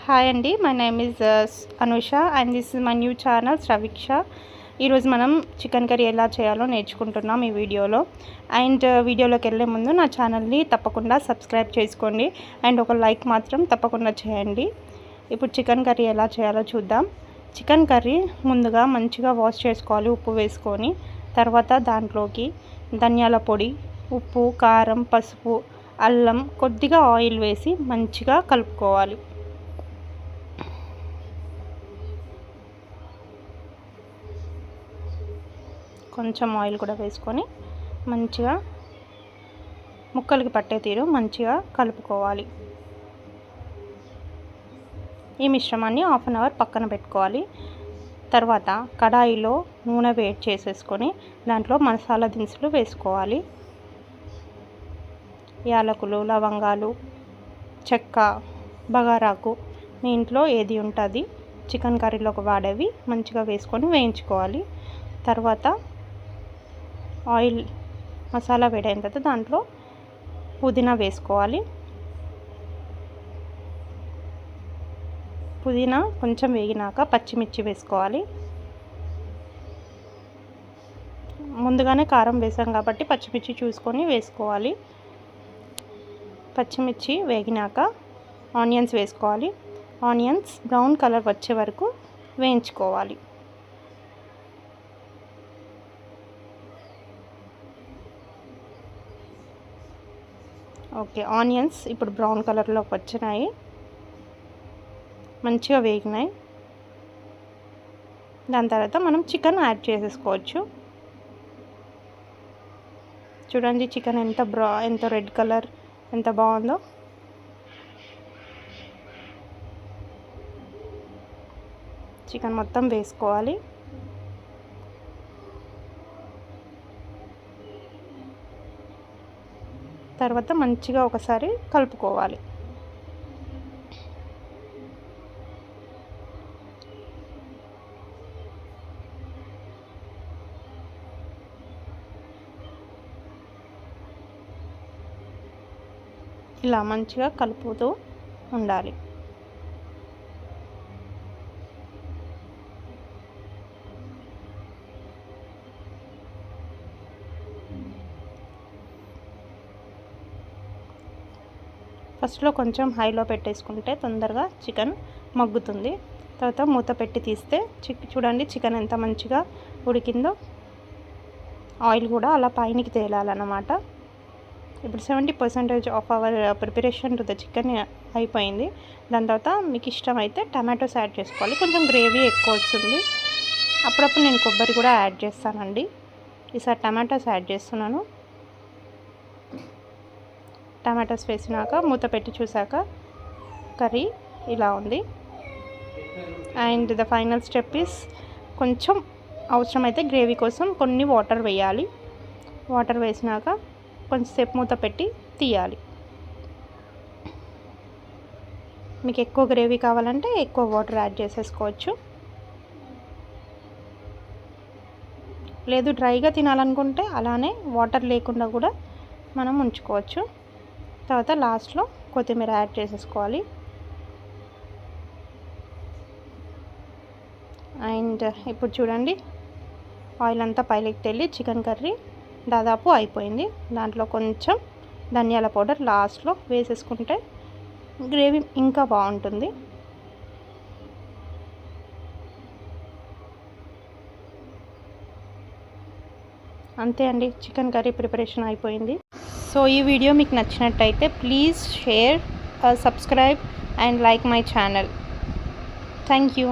Hi అండి, my name is Anusha and this is my new channel Shraviksha. ఈరోజు మనం chicken curry ఎలా చేయాలో నేర్చుకుంటున్నాం ఈ వీడియోలో. అండ్ వీడియోలోకి వెళ్ళే ముందు నా ఛానల్ని తప్పకుండా సబ్స్క్రైబ్ చేసుకోండి అండ్ ఒక లైక్ మాత్రం తప్పకుండా చేయండి. ఇప్పుడు చికెన్ కర్రీ ఎలా చేయాలో చూద్దాం. చికెన్ కర్రీ ముందుగా మంచిగా వాష్ చేసుకోవాలి ఉప్పు వేసుకొని. తర్వాత దాంట్లోకి ధనియాల పొడి, ఉప్పు, కారం, పసుపు, అల్లం, కొద్దిగా ఆయిల్ వేసి మంచిగా కలుపుకోవాలి. కొంచెం ఆయిల్ కూడా వేసుకొని మంచిగా ముక్కలకి పట్టే తీరు మంచిగా కలుపుకోవాలి. ఈ మిశ్రమాన్ని హాఫ్ అన్ అవర్ పక్కన పెట్టుకోవాలి. తర్వాత కడాయిలో నూనె వేడి చేసేసుకొని దాంట్లో మసాలా దినుసులు వేసుకోవాలి. యాలకులు, లవంగాలు, చెక్క, బగారాకు మీ ఇంట్లో ఏది ఉంటుంది చికెన్ కర్రీలోకి వాడేవి మంచిగా వేసుకొని వేయించుకోవాలి. తర్వాత ఆయిల్ మసాలా వేడైన తర్వాత దాంట్లో పుదీనా వేసుకోవాలి. పుదీనా కొంచెం వేగినాక పచ్చిమిర్చి వేసుకోవాలి. ముందుగానే కారం వేసాం కాబట్టి పచ్చిమిర్చి చూసుకొని వేసుకోవాలి. పచ్చిమిర్చి వేగినాక ఆనియన్స్ వేసుకోవాలి. ఆనియన్స్ బ్రౌన్ కలర్ వచ్చే వరకు వేయించుకోవాలి. ఓకే, ఆనియన్స్ ఇప్పుడు బ్రౌన్ కలర్లోకి వచ్చినాయి, మంచిగా వేగినాయి. దాని తర్వాత మనం చికెన్ యాడ్ చేసేసుకోవచ్చు. చూడండి చికెన్ ఎంత రెడ్ కలర్ ఎంత బాగుందో. చికెన్ మొత్తం వేసుకోవాలి. తర్వాత మంచిగా ఒకసారి కలుపుకోవాలి. ఇలా మంచిగా కలుపుతూ ఉండాలి. ఫస్ట్లో కొంచెం హైలో పెట్టేసుకుంటే తొందరగా చికెన్ మగ్గుతుంది. తర్వాత మూత పెట్టి తీస్తే చూడండి చికెన్ ఎంత మంచిగా ఉడికిందో. ఆయిల్ కూడా అలా పైనకి తేలాలన్నమాట. ఇప్పుడు 70% of our preparation to the chicken అయిపోయింది. దాని తర్వాత మీకు ఇష్టమైతే టమాటోస్ యాడ్ చేసుకోవాలి. కొంచెం గ్రేవీ ఎక్కువ వస్తుంది. అప్పుడప్పుడు నేను కొబ్బరి కూడా యాడ్ చేస్తానండి. ఈసారి టమాటోస్ యాడ్ చేస్తున్నాను. టమాటోస్ వేసినాక మూత పెట్టి చూసాక కర్రీ ఇలా ఉంది. And the final step is కొంచెం అవసరమైతే గ్రేవీ కోసం కొన్ని వాటర్ వేయాలి. వాటర్ వేసినాక కొంచెంసేపు మూత పెట్టి తీయాలి. మీకు ఎక్కువ గ్రేవీ కావాలంటే ఎక్కువ వాటర్ యాడ్ చేసేసుకోవచ్చు. లేదు డ్రైగా తినాలనుకుంటే అలానే వాటర్ లేకుండా కూడా మనం ఉంచుకోవచ్చు. తర్వాత లాస్ట్లో కొత్తిమీర యాడ్ చేసేసుకోవాలి. అండ్ ఇప్పుడు చూడండి ఆయిల్ అంతా పైకి తెల్లి చికెన్ కర్రీ దాదాపు అయిపోయింది. దాంట్లో కొంచెం ధనియాల పౌడర్ లాస్ట్లో వేసేసుకుంటే గ్రేవీ ఇంకా బాగుంటుంది. అంతే అండి, చికెన్ కర్రీ ప్రిపరేషన్ అయిపోయింది. సో ఈ వీడియో మీకు నచ్చినట్టయితే please share, subscribe and like my channel. Thank you.